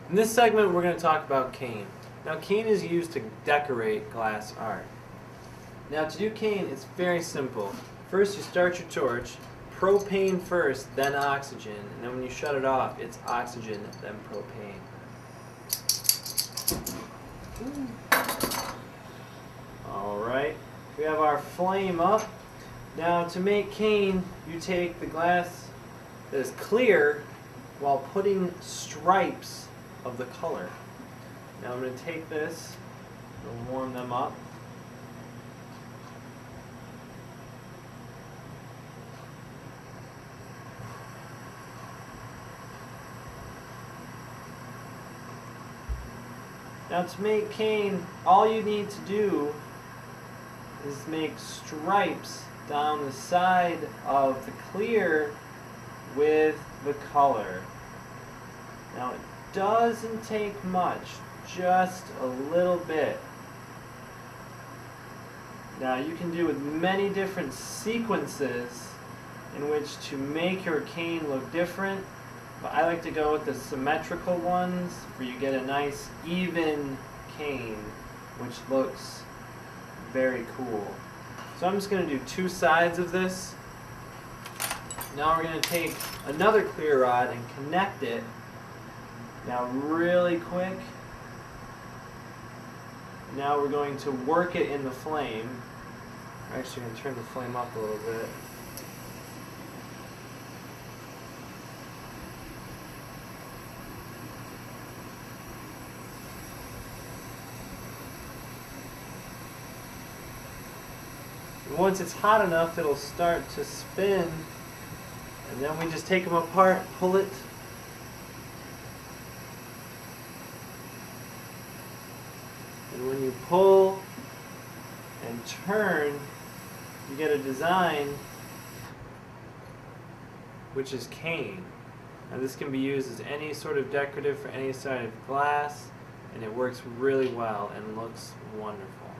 In this segment, we're going to talk about cane. Now, cane is used to decorate glass art. Now, to do cane, it's very simple. First, you start your torch, propane first, then oxygen, and then when you shut it off, it's oxygen, then propane. Alright, we have our flame up. Now, to make cane, you take the glass that is clear while putting stripes of the color. Now I'm going to take this and warm them up. Now to make cane, all you need to do is make stripes down the side of the clear with the color. Now it doesn't take much, just a little bit. Now you can do with many different sequences in which to make your cane look different, but I like to go with the symmetrical ones where you get a nice even cane which looks very cool. So I'm just going to do two sides of this. Now we're going to take another clear rod and connect it. Now really quick. Now we're going to work it in the flame. We're actually going to turn the flame up a little bit. And once it's hot enough, it'll start to spin. And then we just take them apart, pull it. And when you pull and turn, you get a design which is cane. Now this can be used as any sort of decorative for any side of glass, and it works really well and looks wonderful.